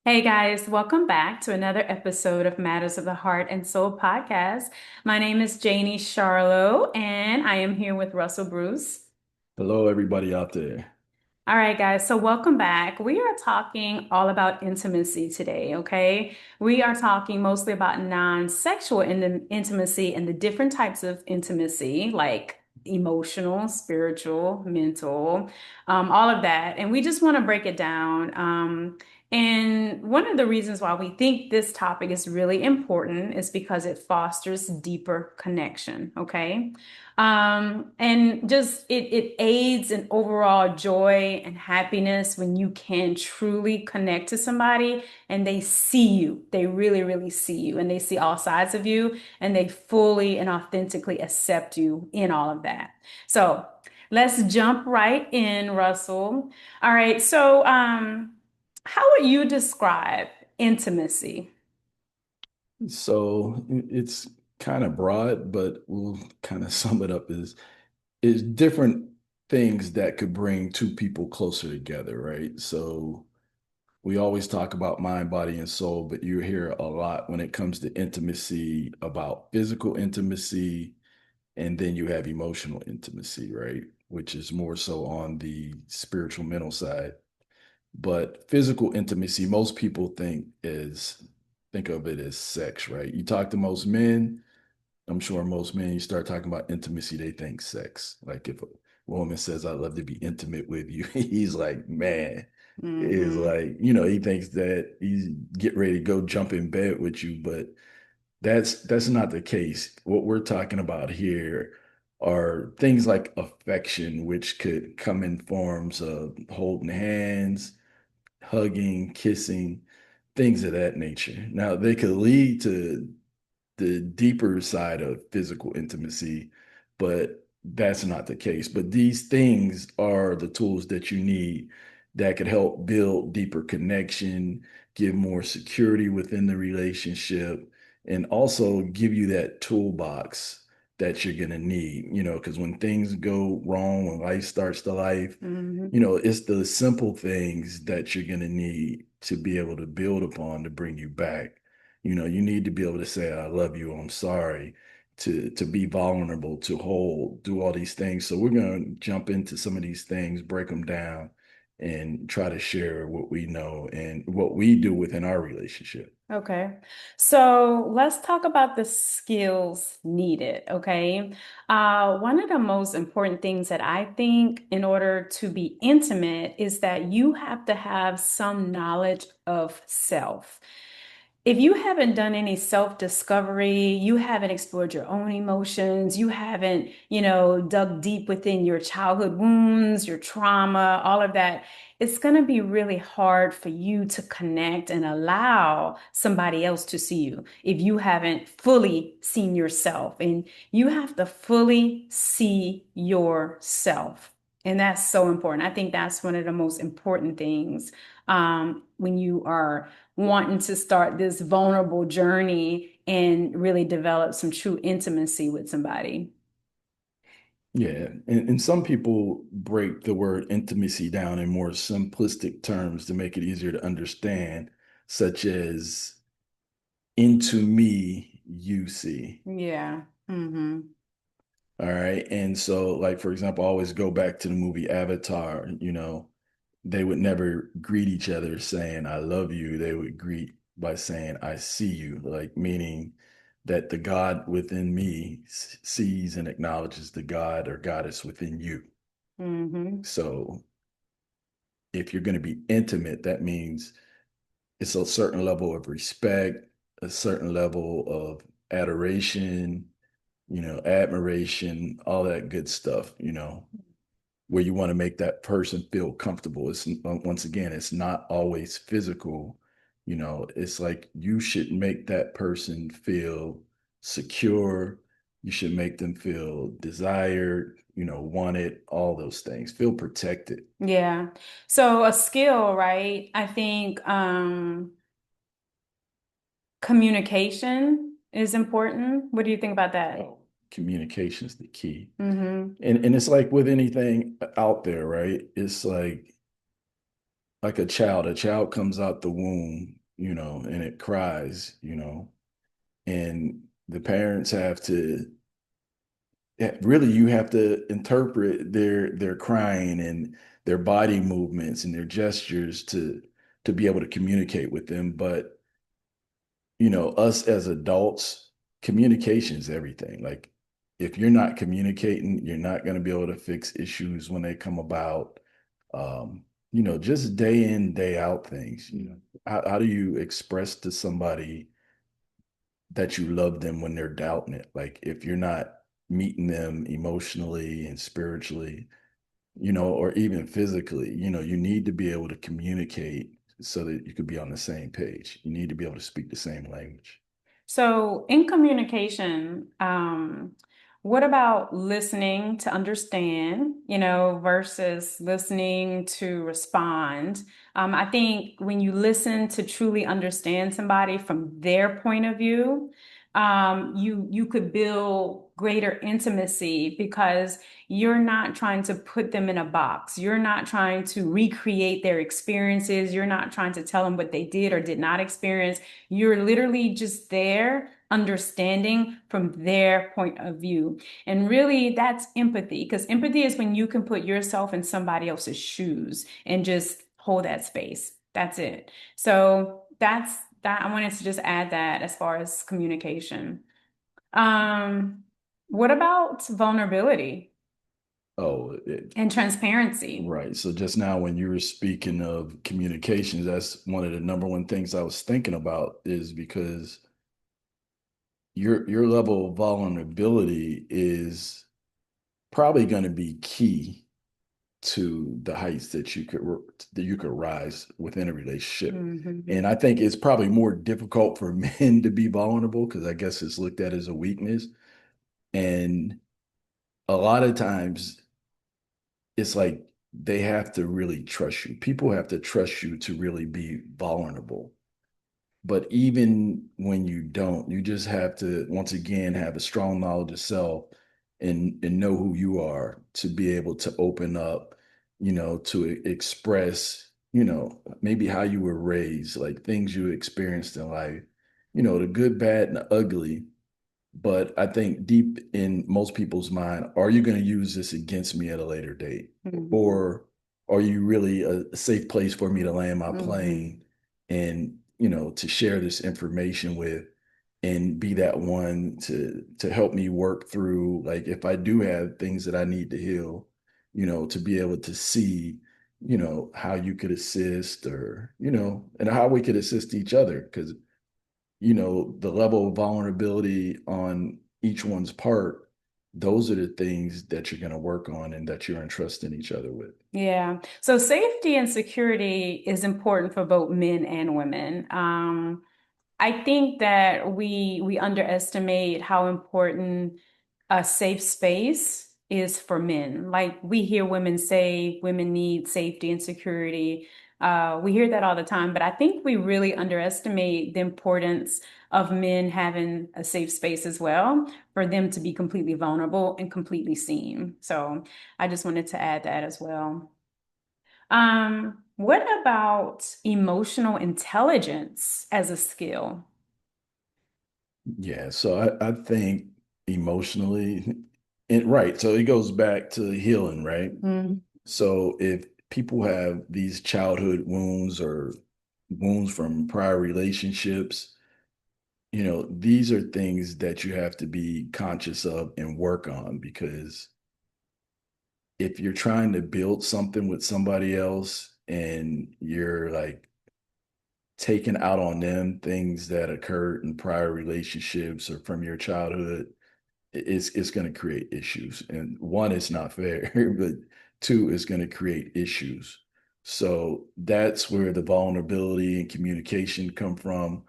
Hey guys, welcome back to another episode of Matters of the Heart and Soul podcast. My name is Janie Charlot, and I am here with Russell Bruce. Hello, everybody out there. All right, guys, so welcome back. We are talking all about intimacy today, okay? We are talking mostly about non-sexual intimacy and the different types of intimacy, like emotional, spiritual, mental, all of that. And we just want to break it down. And one of the reasons why we think this topic is really important is because it fosters deeper connection, okay? And just it aids in overall joy and happiness when you can truly connect to somebody and they see you. They really, really see you and they see all sides of you and they fully and authentically accept you in all of that. So let's jump right in, Russell. All right, so how would you describe intimacy? So it's kind of broad, but we'll kind of sum it up as is different things that could bring two people closer together, right? So we always talk about mind, body, and soul, but you hear a lot when it comes to intimacy about physical intimacy, and then you have emotional intimacy, right? Which is more so on the spiritual mental side. But physical intimacy, most people think of it as sex, right? You talk to most men, I'm sure most men, you start talking about intimacy, they think sex. Like if a woman says, I'd love to be intimate with you, he's like, man, is Mm-hmm. like, he thinks that he's get ready to go jump in bed with you, but that's not the case. What we're talking about here are things like affection, which could come in forms of holding hands, hugging, kissing, things of that nature. Now, they could lead to the deeper side of physical intimacy, but that's not the case. But these things are the tools that you need that could help build deeper connection, give more security within the relationship, and also give you that toolbox that you're going to need, because when things go wrong, when life starts to life, Mm-hmm. it's the simple things that you're going to need to be able to build upon to bring you back. You need to be able to say, I love you, I'm sorry, to be vulnerable, to hold, do all these things. So we're going to jump into some of these things, break them down, and try to share what we know and what we do within our relationship. Okay. So let's talk about the skills needed. Okay. One of the most important things that I think in order to be intimate is that you have to have some knowledge of self. If you haven't done any self-discovery, you haven't explored your own emotions, you haven't, dug deep within your childhood wounds, your trauma, all of that, it's going to be really hard for you to connect and allow somebody else to see you if you haven't fully seen yourself. And you have to fully see yourself. And that's so important. I think that's one of the most important things when you are wanting to start this vulnerable journey and really develop some true intimacy with somebody. Yeah, and some people break the word intimacy down in more simplistic terms to make it easier to understand, such as into me, you see. Yeah. Hmm. All right. And so, like, for example, I always go back to the movie Avatar, they would never greet each other saying, I love you. They would greet by saying, I see you, like, meaning that the God within me sees and acknowledges the God or goddess within you. Hmm. So, if you're going to be intimate, that means it's a certain level of respect, a certain level of adoration, admiration, all that good stuff, where you want to make that person feel comfortable. It's once again, it's not always physical. It's like you should make that person feel secure. You should make them feel desired, wanted, all those things, feel protected. Yeah. So a skill, right? I think communication is important. What do you think about that? Oh, communication is the key. Hmm. And it's like with anything out there, right? It's like a child comes out the womb. and it cries, and the parents have to, yeah, really, you have to interpret their crying and their body movements and their gestures to be able to communicate with them. But us as adults, communication is everything. Like, if you're not communicating, you're not going to be able to fix issues when they come about. Just day in, day out things. How do you express to somebody that you love them when they're doubting it? Like, if you're not meeting them emotionally and spiritually, or even physically, you need to be able to communicate so that you could be on the same page. You need to be able to speak the same language. So, in communication, what about listening to understand, versus listening to respond? I think when you listen to truly understand somebody from their point of view, you could build greater intimacy because you're not trying to put them in a box. You're not trying to recreate their experiences. You're not trying to tell them what they did or did not experience. You're literally just there understanding from their point of view. And really, that's empathy, because empathy is when you can put yourself in somebody else's shoes and just hold that space. That's it. So that's that. I wanted to just add that as far as communication. Um, what about vulnerability Oh, and transparency? right. So just now, when you were speaking of communications, that's one of the number one things I was thinking about, is because your level of vulnerability is probably going to be key to the heights that you could rise within a relationship. Mhm. And I think it's probably more difficult for men to be vulnerable because I guess it's looked at as a weakness. And a lot of times it's like they have to really trust you. People have to trust you to really be vulnerable. But even when you don't, you just have to, once again, have a strong knowledge of self and know who you are to be able to open up, to express, maybe how you were raised, like things you experienced in life, the good, bad, and the ugly. But I think deep in most people's mind, are you going to use this against me at a later date? Mhm. Or are you really a safe place for me to land my Mhm. plane and, to share this information with and be that one to help me work through, like, if I do have things that I need to heal, to be able to see, how you could assist, or, and how we could assist each other. Because the level of vulnerability on each one's part, those are the things that you're going to work on and that you're entrusting each other with. Yeah. So safety and security is important for both men and women. I think that we underestimate how important a safe space is for men. Like we hear women say women need safety and security. We hear that all the time, but I think we really underestimate the importance of men having a safe space as well, for them to be completely vulnerable and completely seen. So I just wanted to add that as well. What about emotional intelligence as a skill? Yeah, so I think emotionally, and right, so it goes back to healing, right? Mm, So if people have these childhood wounds or wounds from prior relationships, these are things that you have to be conscious of and work on, because if you're trying to build something with somebody else and you're like taking out on them things that occurred in prior relationships or from your childhood, it's going to create issues. And one, it's not fair, but two, it's going to create issues. So that's where the vulnerability and communication come from,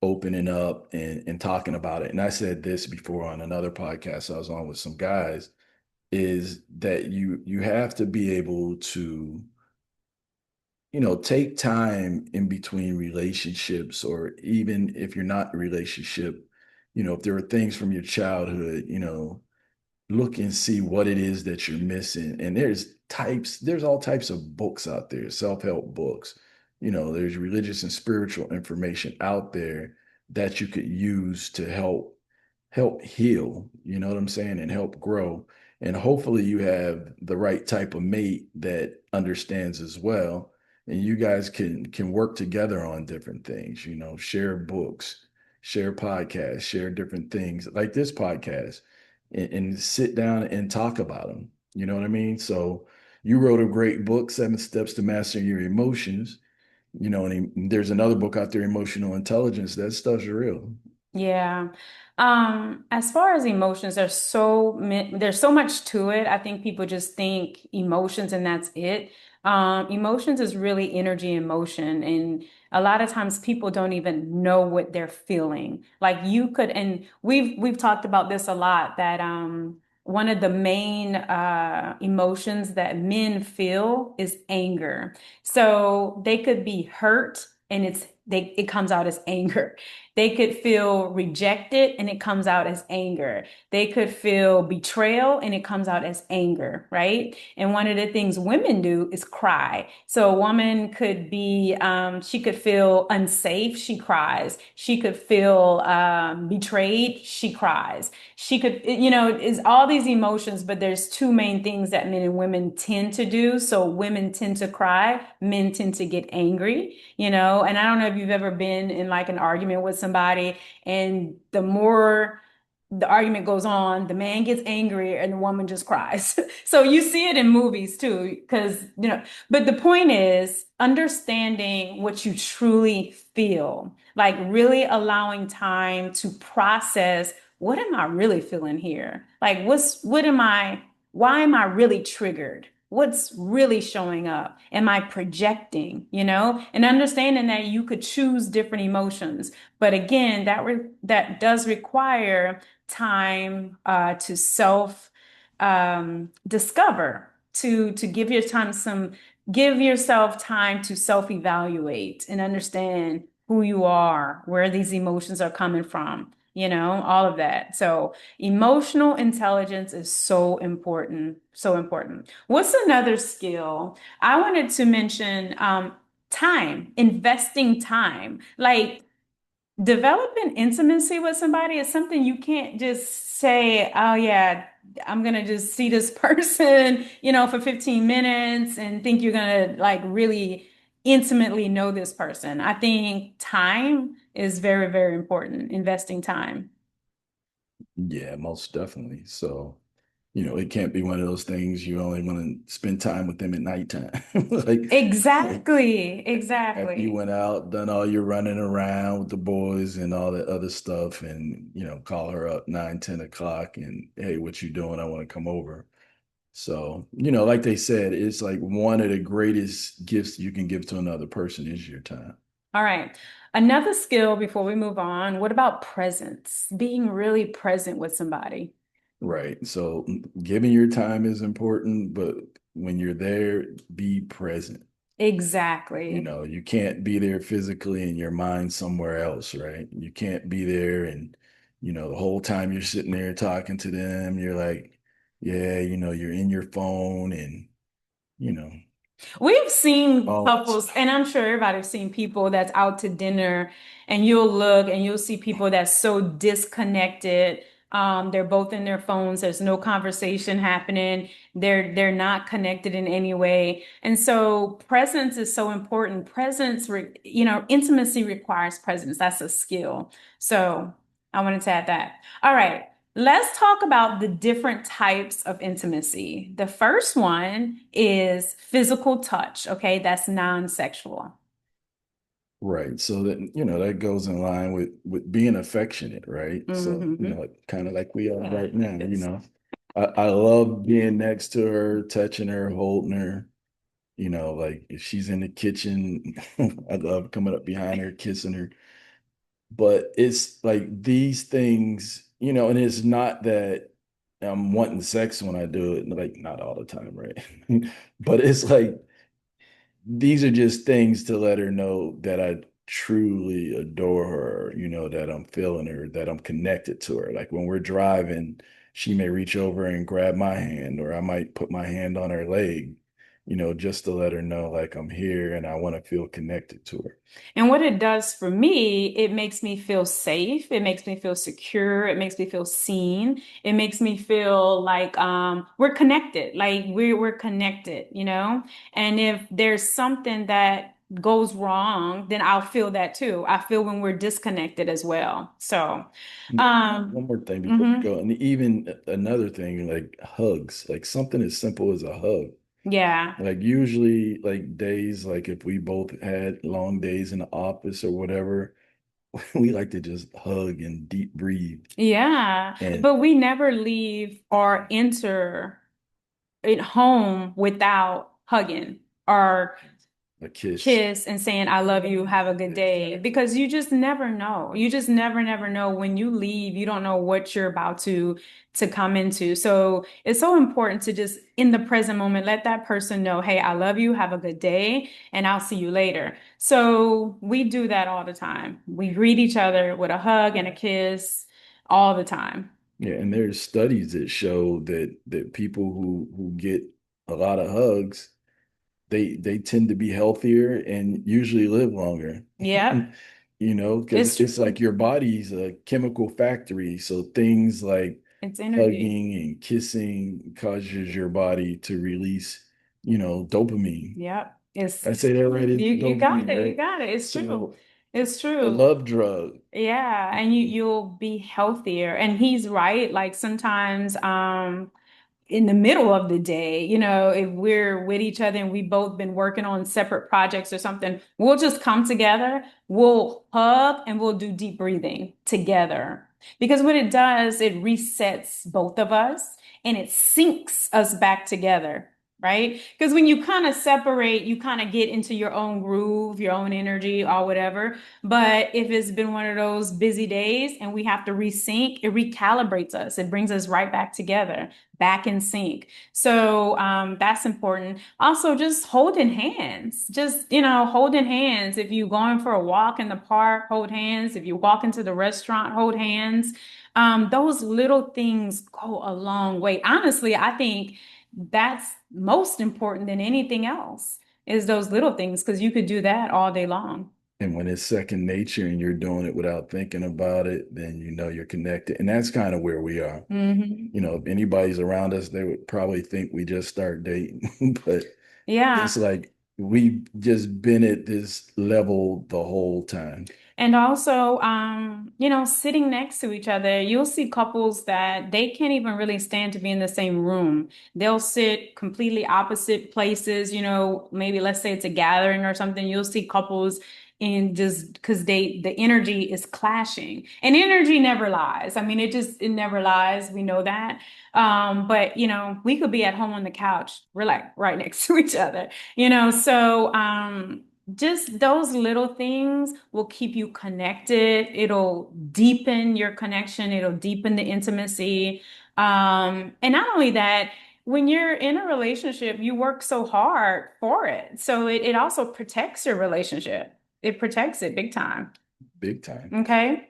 opening up and talking about it. And I said this before on another podcast I was on with some guys, is that you have to be able to, take time in between relationships, or even if you're not in a relationship, if there are things from your childhood, look and see what it is that you're missing. And there's all types of books out there, self-help books, there's religious and spiritual information out there that you could use to help heal, you know what I'm saying, and help grow. And hopefully you have the right type of mate that understands as well. And you guys can work together on different things, share books, share podcasts, share different things like this podcast, and sit down and talk about them. You know what I mean? So you wrote a great book, Seven Steps to Mastering Your Emotions. And there's another book out there, Emotional Intelligence. That stuff's real. Yeah. As far as emotions, there's so much to it. I think people just think emotions and that's it. Emotions is really energy and motion, and a lot of times people don't even know what they're feeling. Like you could, and we've talked about this a lot, that one of the main emotions that men feel is anger. So they could be hurt and it comes out as anger. They could feel rejected and it comes out as anger. They could feel betrayal and it comes out as anger, right? And one of the things women do is cry. So a woman could be, she could feel unsafe, she cries. She could feel betrayed, she cries. She could, is all these emotions, but there's two main things that men and women tend to do. So women tend to cry, men tend to get angry, and I don't know if you've ever been in like an argument with somebody, and the more the argument goes on, the man gets angry and the woman just cries. So you see it in movies too, because, but the point is understanding what you truly feel, like really allowing time to process, what am I really feeling here? Like, why am I really triggered? What's really showing up? Am I projecting, And understanding that you could choose different emotions. But again, that does require time to self discover, to give yourself time to self evaluate and understand who you are, where these emotions are coming from, all of that. So emotional intelligence is so important, so important. What's another skill? I wanted to mention time, investing time. Like developing intimacy with somebody is something you can't just say, oh yeah, I'm gonna just see this person, for 15 minutes and think you're gonna like really intimately know this person. I think time is very, very important, investing time. Yeah, most definitely. So, it can't be one of those things you only want to spend time with them at nighttime. Like Exactly, after you exactly. went out, done all your running around with the boys and all that other stuff, and call her up 9, 10 o'clock and hey, what you doing? I want to come over. So, like they said, it's like one of the greatest gifts you can give to another person is your time. All right. Another skill before we move on, what about presence? Being really present with somebody. Right. So giving your time is important, but when you're there, be present. Exactly. You can't be there physically and your mind somewhere else, right? You can't be there and, the whole time you're sitting there talking to them, you're like, yeah, you're in your phone and, you know, We've seen all that couples, stuff. and I'm sure everybody's seen people that's out to dinner, and you'll look and you'll see people that's so disconnected. They're both in their phones. There's no conversation happening. They're not connected in any way. And so presence is so important. Intimacy requires presence. That's a skill. So I wanted to add that. All right. Let's talk about the different types of intimacy. The first one is physical touch. Okay, that's non-sexual. Right. So that, that goes in line with being affectionate, right? So, Hmm. kind of like we are right now, Yes. I love being next to her, touching her, holding her. Like if she's in the kitchen, I love coming up behind her, kissing her. But it's like these things, and it's not that I'm wanting sex when I do it, like not all the time, right? But it's like these are just things to let her know that I truly adore her, that I'm feeling her, that I'm connected to her. Like when we're driving, she may reach over and grab my hand, or I might put my hand on her leg, just to let her know like I'm here and I want to feel connected to her. And what it does for me, it makes me feel safe. It makes me feel secure. It makes me feel seen. It makes me feel like we're connected, like we're connected, you know? And if there's something that goes wrong, then I'll feel that too. I feel when we're disconnected as well. So, One more thing before we mhm. go, and even another thing, like hugs, like something as simple as a hug. Yeah. Like usually, like days, like if we both had long days in the office or whatever, we like to just hug and deep breathe Yeah. and But we never leave or enter at home without hugging or a kiss. kiss and saying, I love you, have a good day. Because you just never know. You just never know. When you leave, you don't know what you're about to come into. So it's so important to just in the present moment let that person know, hey, I love you, have a good day, and I'll see you later. So we do that all the time. We greet each other with a hug and a kiss all the time. Yeah, and there's studies that show that people who get a lot of hugs, they tend to be healthier and usually live longer. Yep. Because It's it's like true. your body's a chemical factory. So things like It's energy. hugging and kissing causes your body to release, dopamine. Yep. I say that right, it's You got dopamine, it. You right? got it. It's true. So It's the true. love drug. Yeah, and you'll be healthier. And he's right. Like sometimes in the middle of the day, if we're with each other and we both been working on separate projects or something, we'll just come together, we'll hug and we'll do deep breathing together. Because what it does, it resets both of us and it syncs us back together. Right? Because when you kind of separate, you kind of get into your own groove, your own energy, or whatever. But if it's been one of those busy days and we have to resync, it recalibrates us. It brings us right back together, back in sync. So that's important. Also, just holding hands, holding hands. If you're going for a walk in the park, hold hands. If you walk into the restaurant, hold hands. Those little things go a long way. Honestly, I think that's most important than anything else is those little things because you could do that all day long. And when it's second nature and you're doing it without thinking about it, then you're connected. And that's kind of where we are. Hmm. If anybody's around us, they would probably think we just start dating. But Yeah. it's like we've just been at this level the whole time. And also, sitting next to each other, you'll see couples that they can't even really stand to be in the same room. They'll sit completely opposite places, maybe let's say it's a gathering or something. You'll see couples in just because the energy is clashing. And energy never lies. I mean, it never lies. We know that. But we could be at home on the couch, we're like right next to each other, so just those little things will keep you connected. It'll deepen your connection. It'll deepen the intimacy. And not only that, when you're in a relationship, you work so hard for it. So it also protects your relationship. It protects it big time. Big time. Okay.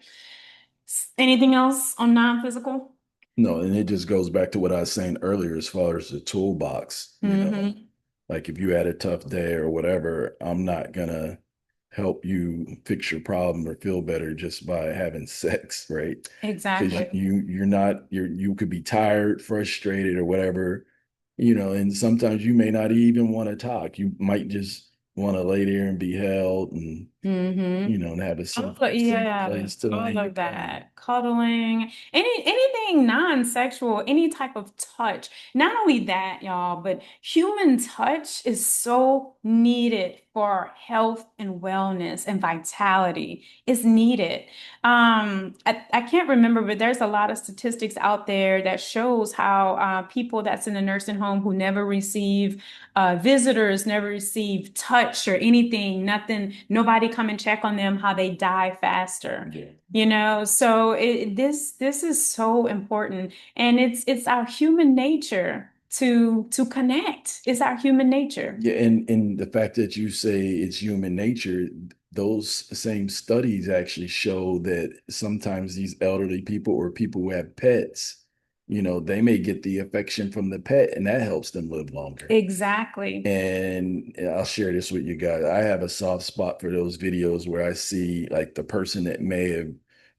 Anything else on non-physical? No, and it just goes back to what I was saying earlier as far as the toolbox, Mm-hmm. like if you had a tough day or whatever, I'm not gonna help you fix your problem or feel better just by having sex, right? Because Exactly. you could be tired, frustrated, or whatever, and sometimes you may not even want to talk. You might just want to lay there and be held and Mm-hmm. and have a safe Yeah, place to all lay. of that. Cuddling, anything non-sexual, any type of touch. Not only that, y'all, but human touch is so needed for health and wellness and vitality. It's needed. I can't remember, but there's a lot of statistics out there that shows how people that's in a nursing home who never receive visitors never receive touch or anything, nothing, nobody come and check on them, how they die faster. Yeah. So this is so important, and it's our human nature to connect. It's our human nature. Yeah, and the fact that you say it's human nature, those same studies actually show that sometimes these elderly people or people who have pets, They may get the affection from the pet and that helps them live longer. Exactly. And I'll share this with you guys. I have a soft spot for those videos where I see like the person that may have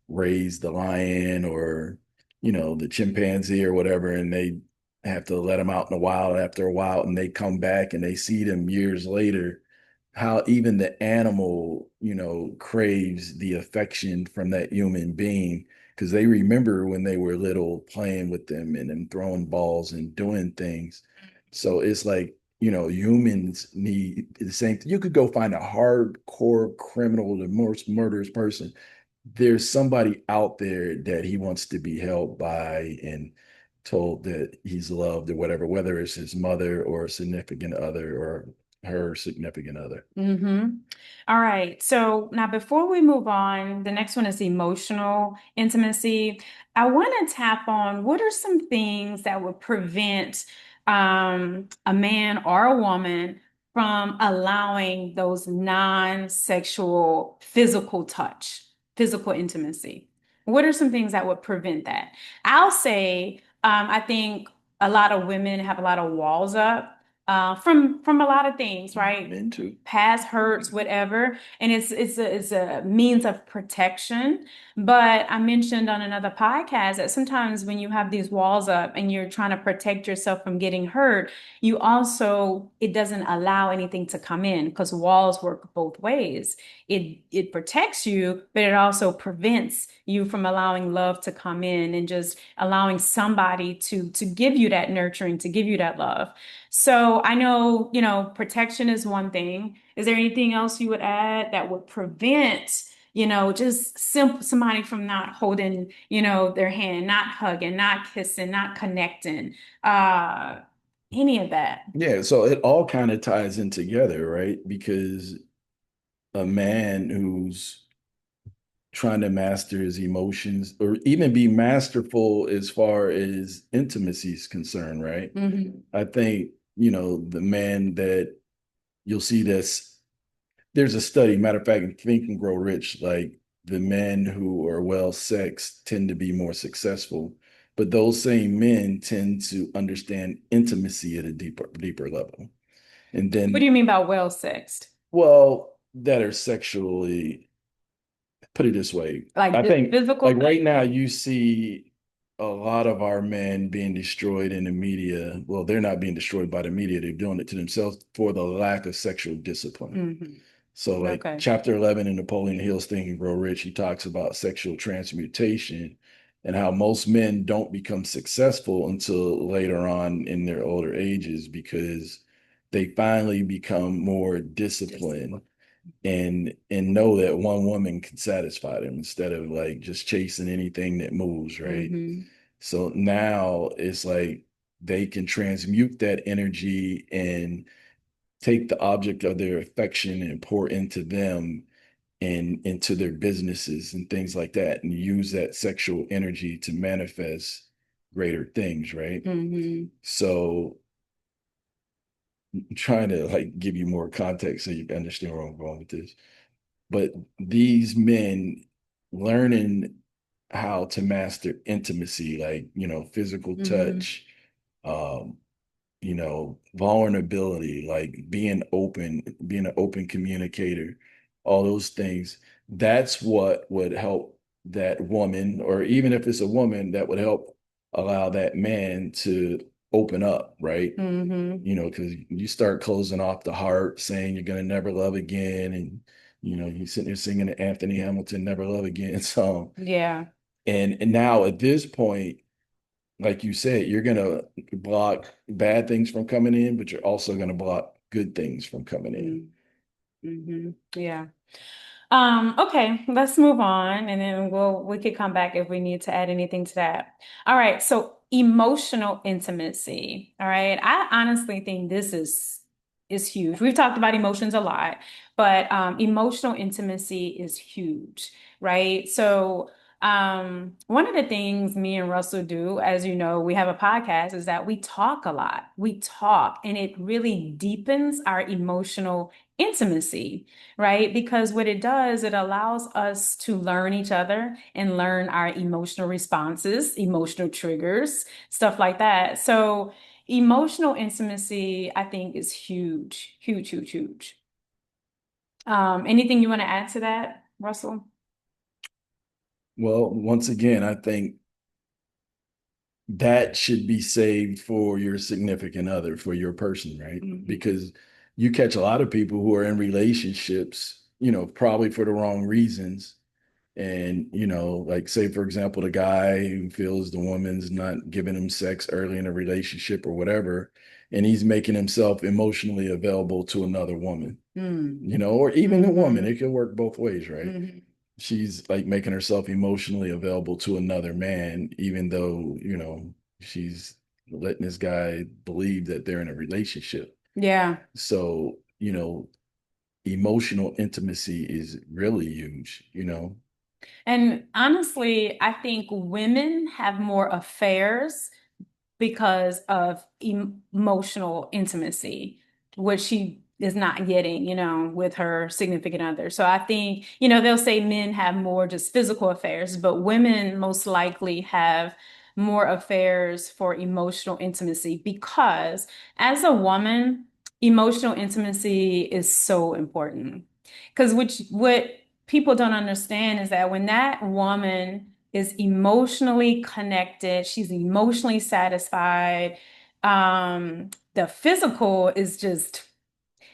raised the lion or, the chimpanzee or whatever, and they have to let them out in the wild after a while, and they come back and they see them years later, how even the animal, craves the affection from that human being because they remember when they were little playing with them and then throwing balls and doing things. So it's like, humans need the same thing. You could go find a hardcore criminal, the most murderous person. There's somebody out there that he wants to be held by and told that he's loved or whatever, whether it's his mother or a significant other or her significant other. Mm-hmm. All right. So now before we move on, the next one is emotional intimacy. I want to tap on what are some things that would prevent a man or a woman from allowing those non-sexual physical touch, physical intimacy. What are some things that would prevent that? I'll say, I think a lot of women have a lot of walls up from a lot of things, right? Men too. Past hurts, whatever, and it's a means of protection. But I mentioned on another podcast that sometimes when you have these walls up and you're trying to protect yourself from getting hurt, you also it doesn't allow anything to come in because walls work both ways. It protects you, but it also prevents you from allowing love to come in and just allowing somebody to give you that nurturing, to give you that love. So I know, protection is one thing. Is there anything else you would add that would prevent, just somebody from not holding, their hand, not hugging, not kissing, not connecting, uh, any of that? Yeah, so it all kind of ties in together, right? Because a man who's trying to master his emotions or even be masterful as far as intimacy is concerned, right? Hmm. I think, the man that you'll see this, there's a study, matter of fact, in Think and Grow Rich, like the men who are well sexed tend to be more successful, but those same men tend to understand intimacy at a deeper level. And What do then, you mean by well sexed? well, that are sexually, put it this way. Like I the think physical like right thing? now you see a lot of our men being destroyed in the media. Well, they're not being destroyed by the media. They're doing it to themselves for the lack of sexual discipline. Hmm. So like Okay. chapter 11 in Napoleon Hill's Think and Grow Rich, he talks about sexual transmutation and how most men don't become successful until later on in their older ages because they finally become more disciplined and know that one woman can satisfy them instead of like just chasing anything that moves, right? Hmm. So now it's like they can transmute that energy and take the object of their affection and pour into them and into their businesses and things like that and use that sexual energy to manifest greater things, right? Hmm. So I'm trying to like give you more context so you can understand where I'm going with this. But these men learning how to master intimacy, like, physical Hmm. touch, um, vulnerability, like being an open communicator, all those things. That's what would help that woman, or even if it's a woman, that would help allow that man to open up, right? Hmm. Because you start closing off the heart, saying you're gonna never love again, and you sitting there singing the Anthony Hamilton "Never Love Again" song, Yeah. and now at this point, like you said, you're gonna block bad things from coming in, but you're also gonna block good things from coming in. Mm-hmm. Yeah. Okay, let's move on and then we could come back if we need to add anything to that. All right, so emotional intimacy. All right. I honestly think this is huge. We've talked about emotions a lot, but emotional intimacy is huge, right? So one of the things me and Russell do, as you know, we have a podcast, is that we talk a lot. We talk, and it really deepens our emotional intimacy, right? Because what it does, it allows us to learn each other and learn our emotional responses, emotional triggers, stuff like that. So, emotional intimacy, I think, is huge, huge, huge, huge. Anything you want to add to that, Russell? Well, once again, I think that should be saved for your significant other, for your person, right? Mhm. Because you catch a lot of people who are in relationships, probably for the wrong reasons. And, like say, for example, the guy who feels the woman's not giving him sex early in a relationship or whatever, and he's making himself emotionally available to another woman, Mm. or even a woman. Hmm. It can work both ways, right? Hmm. She's like making herself emotionally available to another man, even though, she's letting this guy believe that they're in a relationship. Yeah. So, emotional intimacy is really huge. And honestly, I think women have more affairs because of emotional intimacy, which she is not getting, with her significant other. So I think, they'll say men have more just physical affairs, but women most likely have more affairs for emotional intimacy because as a woman, emotional intimacy is so important. Because what people don't understand is that when that woman is emotionally connected, she's emotionally satisfied. The physical is just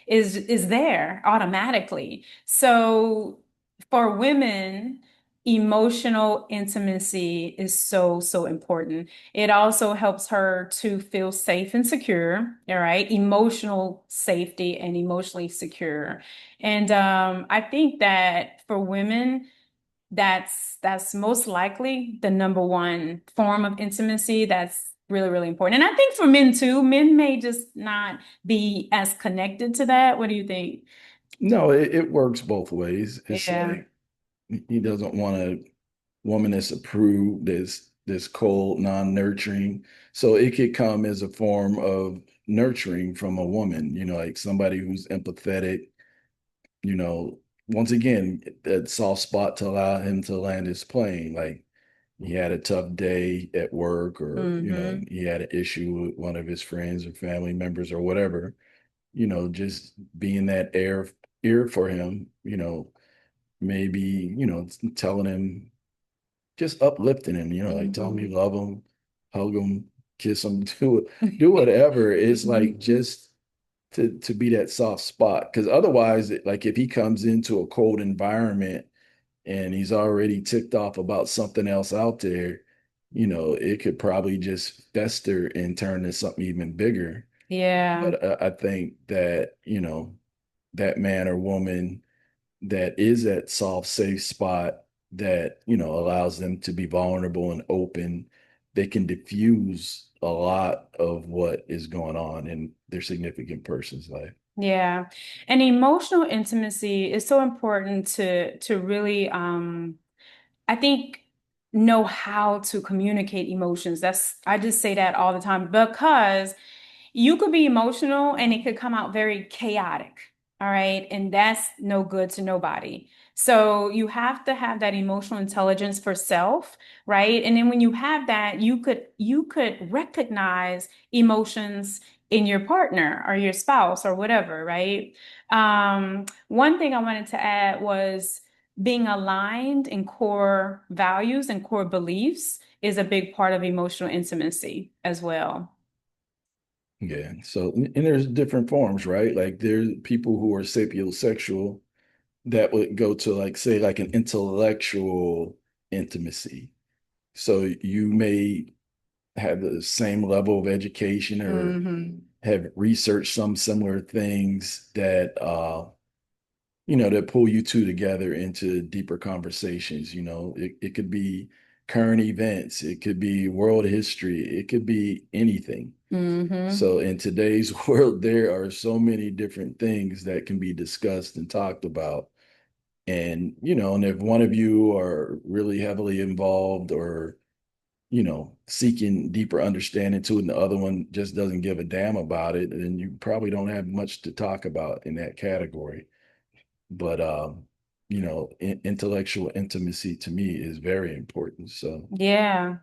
is there automatically. So for women, emotional intimacy is so, so important. It also helps her to feel safe and secure, all right? Emotional safety and emotionally secure. And I think that for women, that's most likely the number one form of intimacy that's really, really important. And I think for men too, men may just not be as connected to that. What do you think? No, it works both ways. It's Yeah. like he doesn't want a woman that's approved, that's cold, non-nurturing. So it could come as a form of nurturing from a woman, like somebody who's empathetic, you know, once again, that soft spot to allow him to land his plane. Like he had a tough day at work, or, Mm-hmm. he had an issue with one of his friends or family members or whatever, just being that ear for him, maybe, telling him, just uplifting him, like tell him you Mm-hmm. love him, hug him, kiss him, do whatever. It's like just to be that soft spot. Because otherwise, like if he comes into a cold environment and he's already ticked off about something else out there, it could probably just fester and turn to something even bigger. Yeah. But I think that, that man or woman that is that soft, safe spot that, allows them to be vulnerable and open, they can diffuse a lot of what is going on in their significant person's life. Yeah. And emotional intimacy is so important to really I think know how to communicate emotions. That's I just say that all the time because you could be emotional and it could come out very chaotic. All right. And that's no good to nobody. So you have to have that emotional intelligence for self, right? And then when you have that, you could recognize emotions in your partner or your spouse or whatever, right? One thing I wanted to add was being aligned in core values and core beliefs is a big part of emotional intimacy as well. Yeah. So, and there's different forms, right? Like there's people who are sapiosexual that would go to like, say, like an intellectual intimacy. So you may have the same level of education or Hmm. have researched some similar things that that pull you two together into deeper conversations. It could be current events, it could be world history, it could be anything. Hmm. So in today's world, there are so many different things that can be discussed and talked about. And if one of you are really heavily involved or seeking deeper understanding to it, and the other one just doesn't give a damn about it, then you probably don't have much to talk about in that category. But intellectual intimacy to me is very important. So Yeah.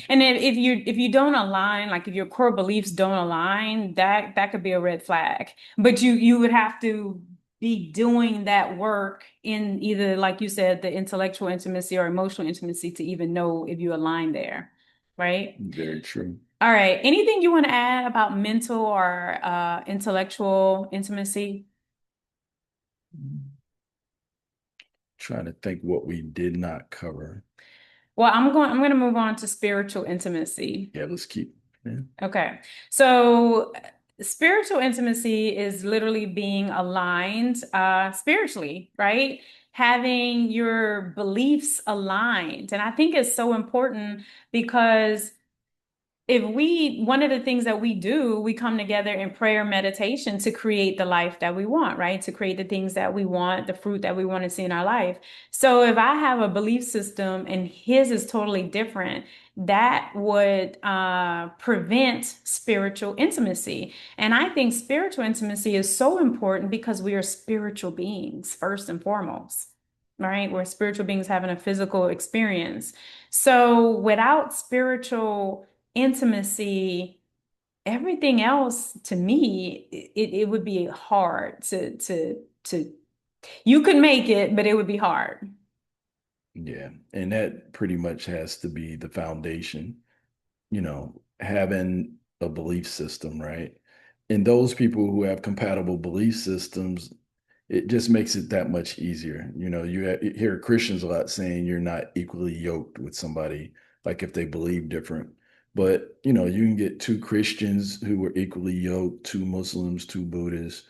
And if you don't align, like if your core beliefs don't align, that could be a red flag. But you would have to be doing that work in either, like you said, the intellectual intimacy or emotional intimacy to even know if you align there, right? very true. All right. Anything you want to add about mental or intellectual intimacy? Trying to think what we did not cover. Well, I'm going to move on to spiritual intimacy. Yeah, let's keep. Yeah. Okay. So spiritual intimacy is literally being aligned spiritually, right? Having your beliefs aligned. And I think it's so important because one of the things that we do, we come together in prayer meditation to create the life that we want, right? To create the things that we want, the fruit that we want to see in our life. So if I have a belief system and his is totally different, that would prevent spiritual intimacy. And I think spiritual intimacy is so important because we are spiritual beings, first and foremost. Right? We're spiritual beings having a physical experience. So without spiritual intimacy, everything else to me, it would be hard to you could make it, but it would be hard. Yeah. And that pretty much has to be the foundation, having a belief system, right? And those people who have compatible belief systems, it just makes it that much easier. You hear Christians a lot saying you're not equally yoked with somebody, like if they believe different. But, you can get two Christians who are equally yoked, two Muslims, two Buddhists,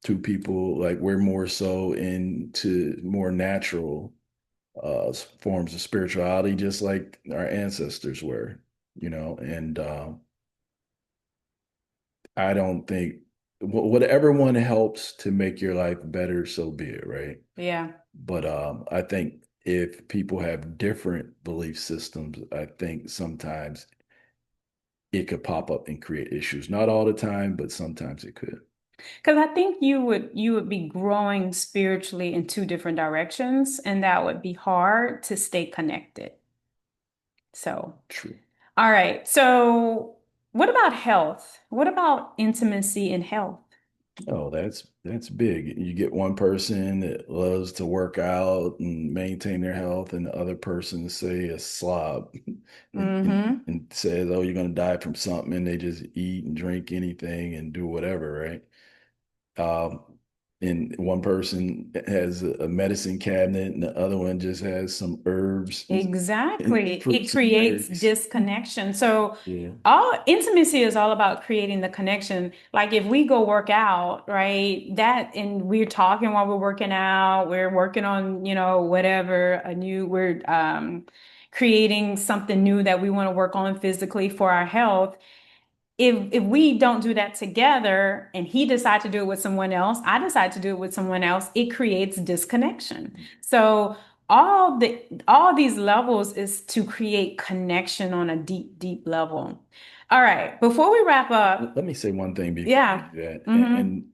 two people like we're more so into more natural forms of spirituality, just like our ancestors were, and I don't think whatever one helps to make your life better, so be it, right? Yeah. But I think if people have different belief systems, I think sometimes it could pop up and create issues. Not all the time, but sometimes it could. Because I think you would be growing spiritually in two different directions, and that would be hard to stay connected. So, True. all right. So, what about health? What about intimacy in health? Oh, that's big. You get one person that loves to work out and maintain their health, and the other person, say, a slob, and, and, Mm-hmm. and says, "Oh, you're gonna die from something," and they just eat and drink anything and do whatever, right? Um, and one person has a medicine cabinet, and the other one just has some herbs and Exactly. It fruits and creates berries. disconnection. So Yeah, all intimacy is all about creating the connection. Like if we go work out, right? That and we're talking while we're working out, we're working on, whatever, we're creating something new that we want to work on physically for our health. If we don't do that together and he decide to do it with someone else, I decide to do it with someone else, it creates disconnection. So all these levels is to create connection on a deep, deep level. All right, before we wrap up, let me say one thing before you yeah. do that, Mm-hmm. and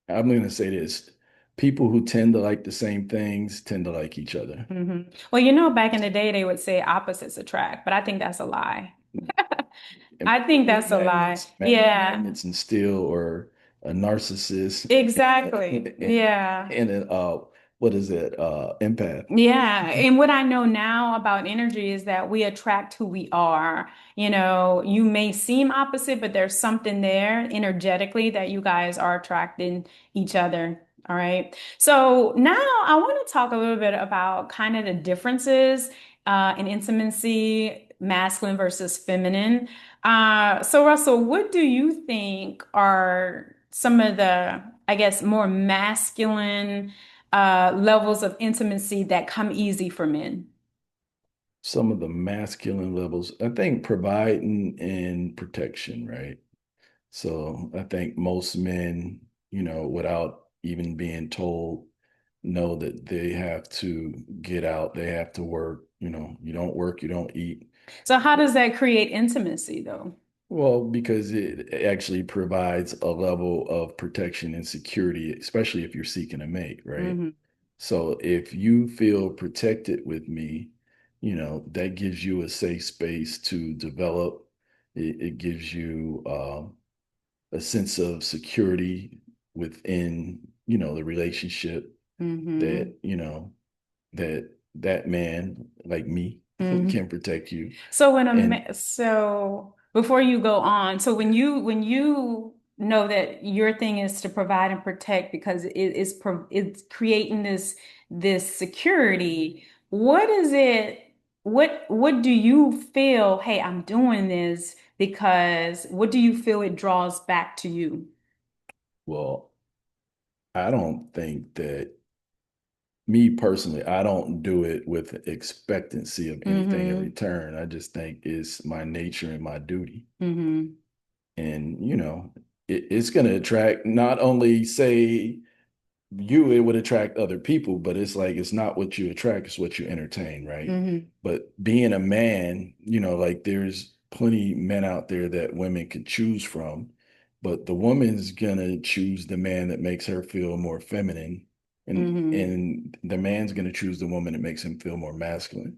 I'm going to say this: people who tend to like the same things tend to like each other. Mm-hmm. Well, back in the day they would say opposites attract, but I think that's a lie. And I think maybe that's a lie. Yeah, magnets and steel, or a narcissist, exactly. and, Yeah. what is it? Empath. Yeah, and what I know now about energy is that we attract who we are. You may seem opposite, but there's something there energetically that you guys are attracting each other. All right. So now I want to talk a little bit about kind of the differences in intimacy, masculine versus feminine. So Russell, what do you think are some of the, I guess, more masculine levels of intimacy that come easy for men? Some of the masculine levels, I think, providing and protection, right? So I think most men, without even being told, know that they have to get out, they have to work. You don't work, you don't eat. So how does that create intimacy though? Well, because it actually provides a level of protection and security, especially if you're seeking a mate, right? Hmm. So if you feel protected with me, that gives you a safe space to develop. It gives you a sense of security within, the relationship Hmm. that, that man like me Hmm. can protect you. So And so before you go on, so when you know that your thing is to provide and protect because it's creating this security, what is it? What do you feel? Hey, I'm doing this because what do you feel it draws back to you? well, I don't think that me personally, I don't do it with expectancy of anything in Mm-hmm. return. I just think it's my nature and my duty. Mm-hmm. And, it's going to attract not only say you, it would attract other people, but it's like it's not what you attract, it's what you entertain, right? Mm-hmm. But being a man, like there's plenty men out there that women can choose from, but the woman's gonna choose the man that makes her feel more feminine, and Mm-hmm. and the man's gonna choose the woman that makes him feel more masculine.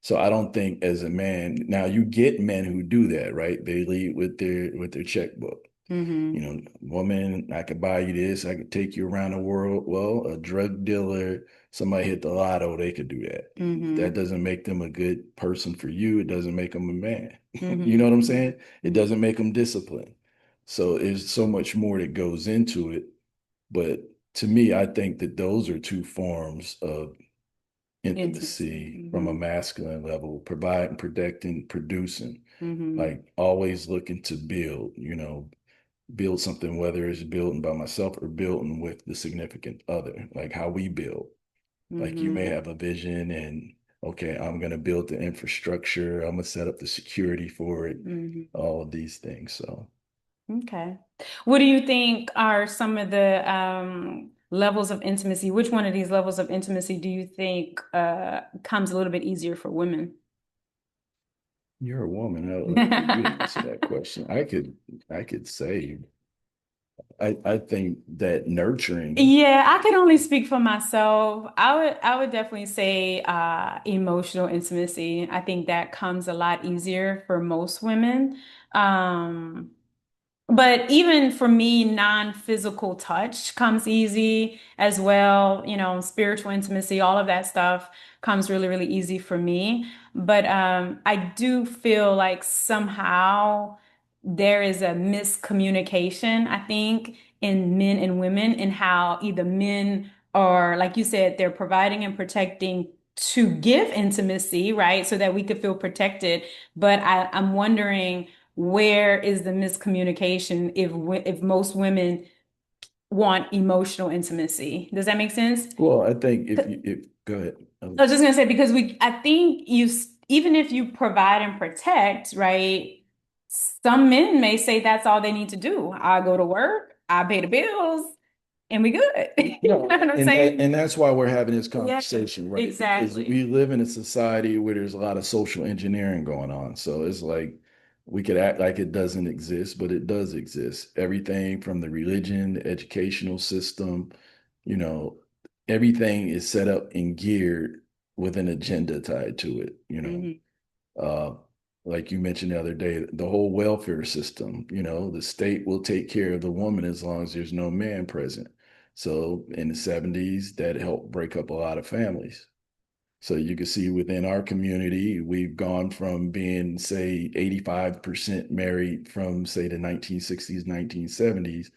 So I don't think as a man, now you get men who do that, right? They lead with their checkbook. Mm-hmm. Woman, I could buy you this, I could take you around the world. Well, a drug dealer, somebody hit the lotto, they could do that. Mm-hmm. That doesn't make them a good person for you. It doesn't make them a man. You Mm-hmm. know what I'm saying? It Mm-hmm. doesn't make them disciplined. So there's so much more that goes into it. But to me, I think that those are two forms of Intimacy. intimacy from a Mm-hmm. masculine level, providing, protecting, producing, Mm-hmm. like always looking to build, build something, whether it's building by myself or building with the significant other, like how we build. Like you may Mm-hmm. have a vision and, okay, I'm going to build the infrastructure, I'm going to set up the security for it, Mm-hmm. all of these things. So Okay. What do you think are some of the levels of intimacy? Which one of these levels of intimacy do you think comes a little bit easier for women? you're a woman. I'll let you answer that question. I could say, I think that nurturing. Yeah, I could only speak for myself. I would definitely say emotional intimacy. I think that comes a lot easier for most women. Um, But even for me, non-physical touch comes easy as well. Spiritual intimacy, all of that stuff comes really, really easy for me. But I do feel like somehow there is a miscommunication, I think, in men and women, in how either men are, like you said, they're providing and protecting to give intimacy, right? So that we could feel protected. But I'm wondering where is the miscommunication if most women want emotional intimacy? Does that make sense? Well, I think if go ahead. I was just gonna say because I think even if you provide and protect, right? Some men may say that's all they need to do. I go to work, I pay the bills, and we good. You know No, what I'm and saying? that's why we're having this Yeah, conversation, right? Because we exactly. live in a society where there's a lot of social engineering going on. So it's like we could act like it doesn't exist, but it does exist. Everything from the religion, the educational system, you know, everything is set up and geared with an agenda tied to it. Hmm. Uh, like you mentioned the other day, the whole welfare system, the state will take care of the woman as long as there's no man present. So in the 70s, that helped break up a lot of families. So you can see within our community, we've gone from being, say, 85% married from, say, the 1960s, 1970s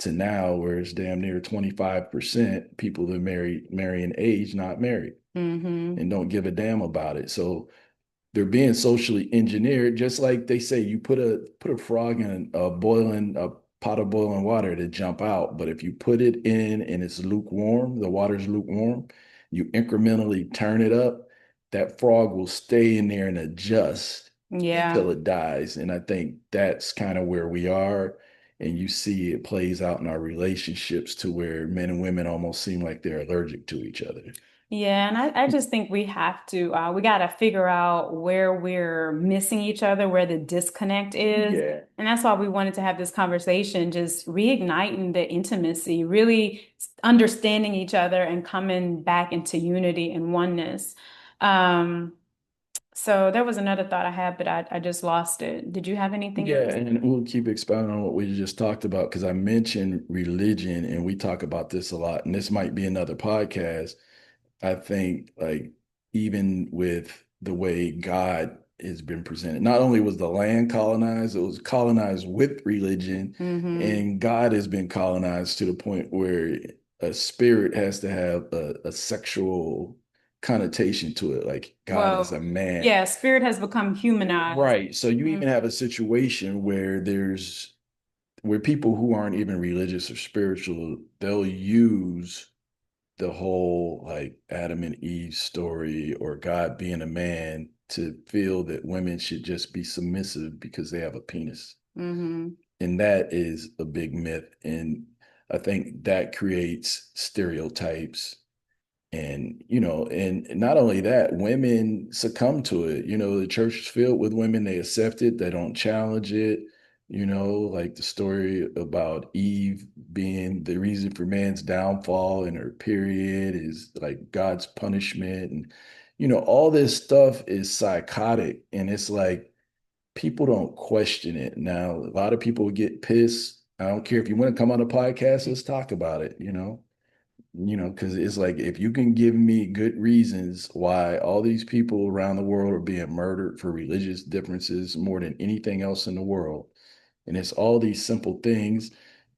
to now where it's damn near 25% people that marrying age, not married, Hmm. and don't give a damn about it. So they're being socially engineered, just like they say you put a frog in a pot of boiling water to jump out, but if you put it in and it's lukewarm, the water's lukewarm, you incrementally turn it up, that frog will stay in there and adjust Yeah. until it dies. And I think that's kind of where we are. And you see it plays out in our relationships to where men and women almost seem like they're allergic to each other. Yeah, and I just think we have to, we got to figure out where we're missing each other, where the disconnect is. Yeah. And that's why we wanted to have this conversation, just reigniting the intimacy, really understanding each other and coming back into unity and oneness. Um, so there was another thought I had, but I just lost it. Did you have anything you Yeah, were and we'll keep expounding on what we just talked about because I mentioned religion and we talk about this a lot, and this might be another podcast. I think like even with the way God has been presented, not only was the land colonized, it was colonized with religion, saying? and God has been colonized to the point where a spirit has to have a sexual connotation to it, like God is a Well, man. yeah, spirit has become humanized. Right. So you Mhm. even have a situation where where people who aren't even religious or spiritual, they'll use the whole like Adam and Eve story or God being a man to feel that women should just be submissive because they have a penis. Mhm. And that is a big myth. And I think that creates stereotypes. And, and not only that, women succumb to it. The church is filled with women, they accept it, they don't challenge it. Like the story about Eve being the reason for man's downfall and her period is like God's punishment. And, all this stuff is psychotic. And it's like people don't question it. Now, a lot of people get pissed. I don't care if you want to come on a podcast, let's talk about it. Because it's like if you can give me good reasons why all these people around the world are being murdered for religious differences more than anything else in the world, and it's all these simple things,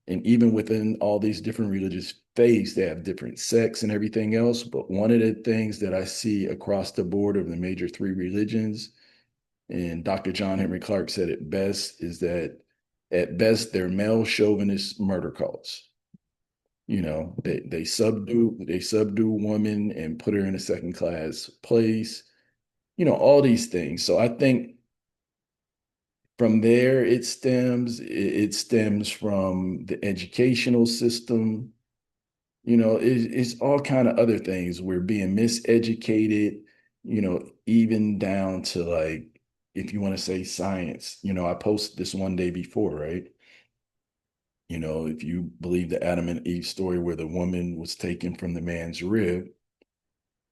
and even within all these different religious faiths, they have different sects and everything else. But one of the things that I see across the board of the major three religions, and Dr. John Henry Clarke said it best, is that at best they're male chauvinist murder cults. They subdue women and put her in a second class place, all these things. So I think from there it stems from the educational system. It's all kind of other things. We're being miseducated, even down to like if you want to say science. I posted this one day before, right? If you believe the Adam and Eve story where the woman was taken from the man's rib,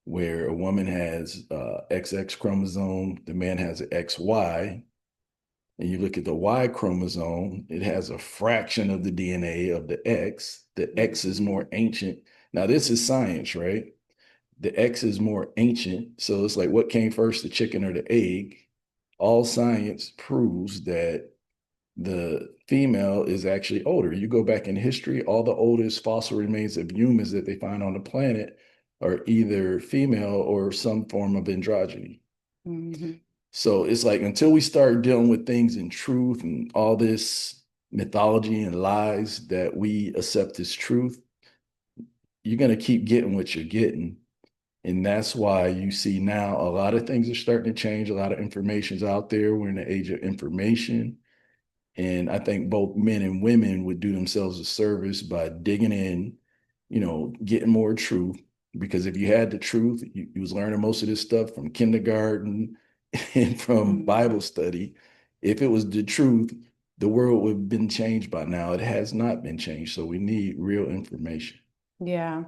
where a woman has XX chromosome, the man has an XY, and you look at the Y chromosome, it has a fraction of the DNA of the X. The X is Mhm. more ancient. Now, this is science, right? The X is more ancient. So it's like what came first, the chicken or the egg? All science proves that the female is actually older. You go back in history, all the oldest fossil remains of humans that they find on the planet are either female or some form of androgyny. Mhm. So it's like until we start dealing with things in truth and all this mythology and lies that we accept as truth, you're going to keep getting what you're getting. And that's why you see now a lot of things are starting to change. A lot of information's out there. We're in the age of information. And I think both men and women would do themselves a service by digging in, getting more truth. Because if you had the truth, you was learning most of this stuff from kindergarten and from Bible Mhm. study. If it was the truth, the world would have been changed by now. It has not been changed. So we need real information. Yeah.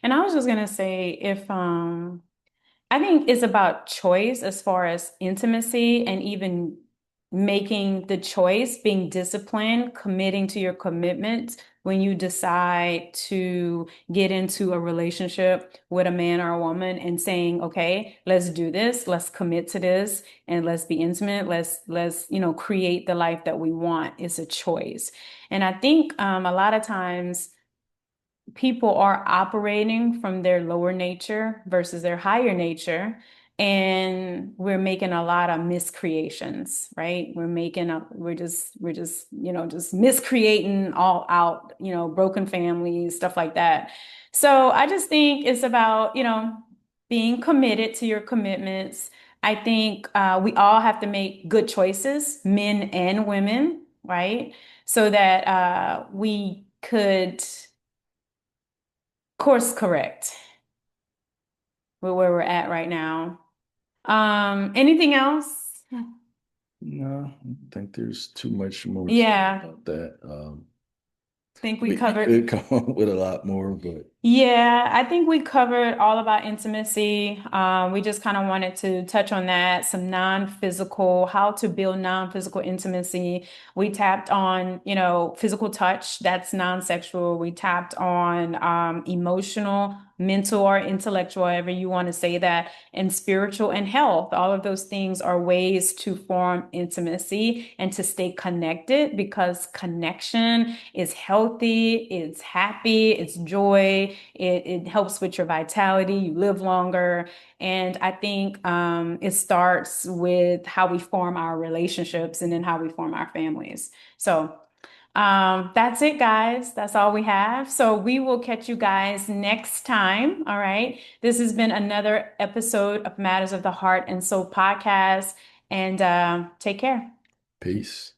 And I was just gonna say if I think it's about choice as far as intimacy and even making the choice, being disciplined, committing to your commitments when you decide to get into a relationship with a man or a woman and saying, okay, let's do this, let's commit to this, and let's be intimate, let's create the life that we want. It's a choice. And I think a lot of times people are operating from their lower nature versus their higher nature. And we're making a lot of miscreations, right? We're just miscreating all out, broken families, stuff like that. So I just think it's about, being committed to your commitments. I think we all have to make good choices, men and women, right? so that we could course correct with where we're at right now. Anything else? No, I think there's too much more to say Yeah, about that. think we We covered. could come up with a lot more, but Yeah, I think we covered all about intimacy. We just kind of wanted to touch on that, some non-physical, how to build non-physical intimacy. We tapped on, physical touch, that's non-sexual. We tapped on emotional, mental, or intellectual, however you want to say that, and spiritual and health. All of those things are ways to form intimacy and to stay connected because connection is healthy, it's happy, it's joy. It helps with your vitality. You live longer. And I think it starts with how we form our relationships and then how we form our families. So that's it, guys. That's all we have. So we will catch you guys next time. All right. This has been another episode of Matters of the Heart and Soul podcast. And take care. peace.